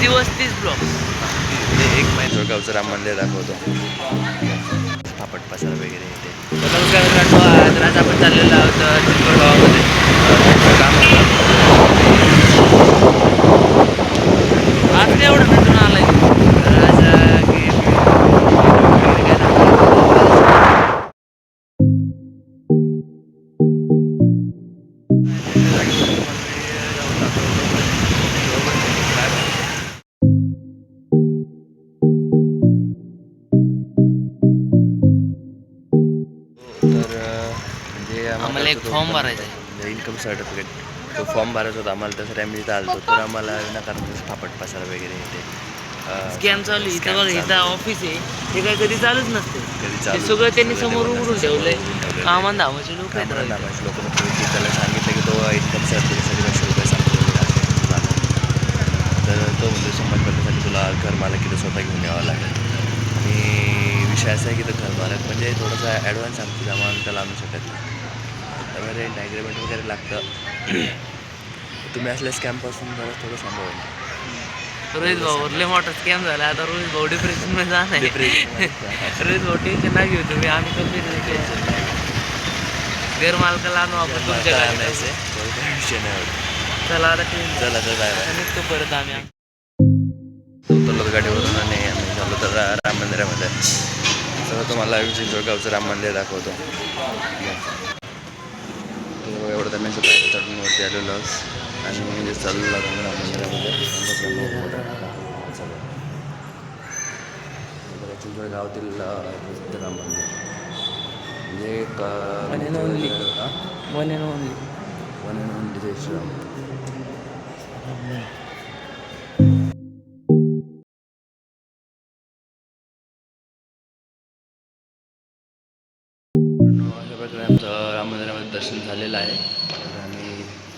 दिवस 30 ब्लॉक. एक महिना गावचं राम मंदिर दाखवतो. पापड पसारा वगैरे येते. नमस्कार मित्रांनो, आज आपण चाललेलो आहोत चिंचवड गावामध्ये. काम आज काय एवढं नटून आलाय तू? आज की वगैरे काय म्हणजे आम्हाला एक फॉर्म भरायचा आहे. इन्कम सर्टिफिकेट तो फॉर्म भरायचा होता आम्हाला. त्यासाठी आम्ही इथं आलतो तर आम्हाला विनाकारण पापड पसारा वगैरे येते. स्कॅम चालू आहे. इथं बघा, इथं ऑफिस आहे, हे काय कधी चालूच नसते. कधी ते चालू सगळं त्यांनी सगळं समोर ते उघडून ठेवलंय. कामान धामाचे लोक आहेत. लोकांना त्याला सांगितलं की तो इन्कम सर्टिफिकेटसाठी 500 रुपये सांगतो झालं. तर तो म्हणजे समाजबद्धासाठी तुला घर मालकीचं स्वतः घेऊन यावं लागेल. आणि विषय असा आहे की तो घर मालक म्हणजे थोडासा ॲडव्हान्स आमची आम्हाला त्याला आणू शकत नाही. त्यामुळे रेंट ॲग्रीमेंट वगैरे लागतं. तुम्ही असल्या स्कॅमपासून जरा थोडं सांभाळून. रोहित भाऊ लय मोठा स्कॅम झाला. आता रोहित भाऊ डिप्रेशन मध्ये जाणार. रोहित भाऊ टेन्शन नाही घेऊ तुम्ही, आम्ही कमी टेन्शन. घर मालकाला आणू आपण तुमच्या आणायचं आहे विषय नाही होत. चला आता टेन्शन. चला तर जायला निघतो परत आम्ही. उतरलो गाडीवरून आणि आम्ही झालो तर राम मंदिरामध्ये. तर तुम्हाला चिंचवड गावचं राम मंदिर दाखवतो. एवढं तर मी बाहेर चढून वरती आलेलो आणि म्हणजे चालू लागलो राम मंदिरामध्ये. चिंचवड गावातील प्रसिद्ध राम मंदिर म्हणजे एक वन अँड ओनली जय श्रीराम. अशा प्रकारे आमचं राम मंदिरामध्ये दर्शन झालेलं आहे. तर आम्ही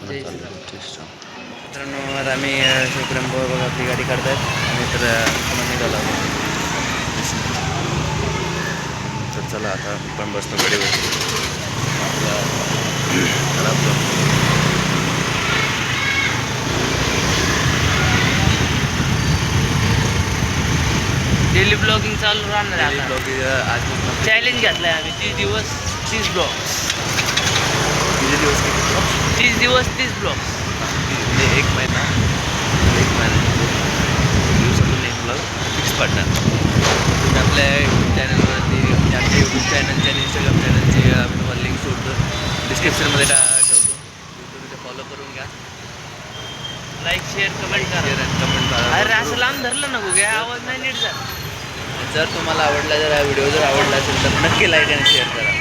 मित्रांनो, आता आम्ही शिवप्रेम बघा आपली गाडी काढतायत आणि तर निघालो. तर चला आता आपण बसतो गाडीवर. डेली ब्लॉगिंग चालू राहणार आहे आता. आज चॅलेंज घेतलाय आम्ही 30 दिवस 30 ब्लॉग. किती दिवस 30 दिवस 30 ब्लॉग. म्हणजे एक महिना दिवसातून एक ब्लॉग फिक्स पडणार. तुम्ही आपल्या यूट्यूब चॅनलवरती आमच्या यूट्यूब चॅनलची आणि इंस्टाग्राम चॅनलची मी तुम्हाला लिंक सोडतो डिस्क्रिप्शनमध्ये ठेवतो. तिथे फॉलो करून घ्या. लाईक शेअर कमेंट करा. कमेंट अरे करा. असं लांब धरलं नको घ्या, आवाज नाही नीट झाला. जर तुम्हाला आवडला, जर हा व्हिडिओ जर आवडला असेल तर नक्की लाईक आणि शेअर करा.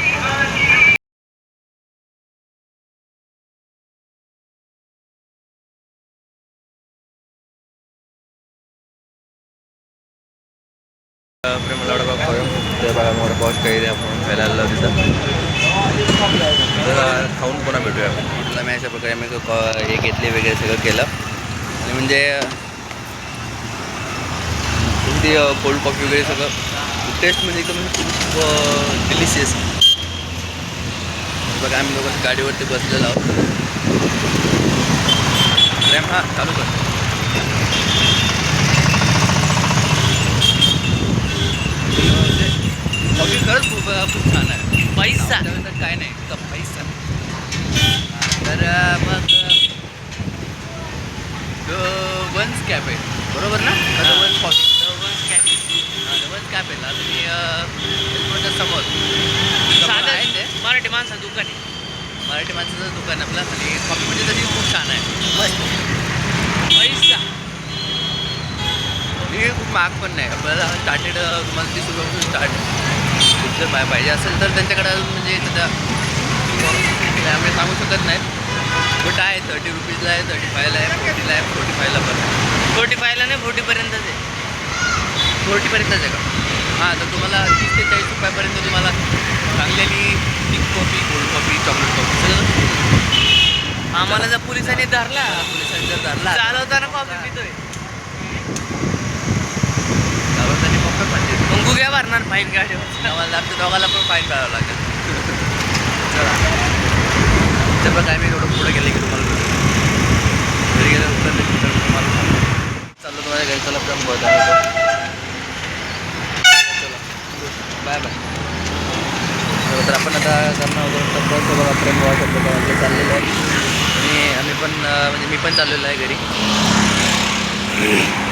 प्रेमला वडापाव खाऊ. तर बघा वडापाव काही आपण खायला आलो तिथं. तर खाऊन पुन्हा भेटूया आपण. म्हटलं मी अशा प्रकारे मी हे घेतले वगैरे सगळं केलं आणि म्हणजे ती कोल्ड कॉफी वगैरे सगळं टेस्ट म्हणजे एकदम खूप डिलिशियस. बघा आम्ही लोक गाडीवरती बसलेलो आहोत. प्रेम हा चालू कर. कॉफी खरंच खूप छान आहे. पैसा तर काय नाही का पैसा. तर मग वन्स कॅफे बरोबर ना. वन्स कॉफी वन्स कॅफेला तुम्ही समोर आहे ते मराठी माणसा दुकान आहे. मराठी माणसाचं दुकान आपलं. आणि कॉफी म्हणजे तशी खूप छान आहे. पैसा हे खूप महाग पण नाही. आपल्याला स्टार्टेड तुम्हाला 30 रुपयापासून स्टार्ट. जर पाहिजे असेल तर त्यांच्याकडे म्हणजे सध्या आम्ही सांगू शकत नाहीत. बट आहे 30 रुपीजला आहे, 35ला आहे, 40ला आहे, 45ला पण. 45ला नाही 40पर्यंतच आहे. 40पर्यंतच आहे का? हां, तर तुम्हाला 30 ते 40 रुपयापर्यंत तुम्हाला चांगल्यानी thick coffee, cold coffee, chocolate coffee सगळं. आम्हाला जर पोलिसांनी धरला, पोलिसांनी जर धरला चालवताना कॉफी पितोय, त्यांनी कॉफी पाहिजे. मग गुग्या भरणार फाईन गाडीवर. आम्हाला आमच्या दोघाला पण फाईन करावं लागेल. चला तर बघा आम्ही थोडं पुढे गेले की तुम्हाला घरी गेल्यानंतर तुम्हाला चाललो तुम्हाला घरी, चला पण बहुत आहे. Bye bye. तर आपण आता करणार होतो टप्प्याचं बघा, प्रेम भावाचं चाललेलं आहे. आणि आम्ही पण म्हणजे मी पण चाललेलो आहे घरी.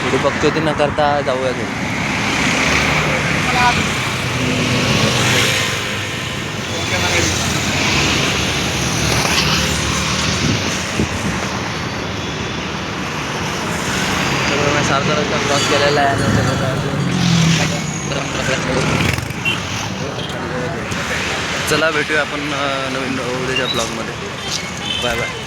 थोडी बघतो ती न करता जाऊया घरी. सारखा रस्ता क्रॉस केलेला आहे. चला भेटूया आपण नवीन उद्याच्या ब्लॉगमध्ये. Bye bye.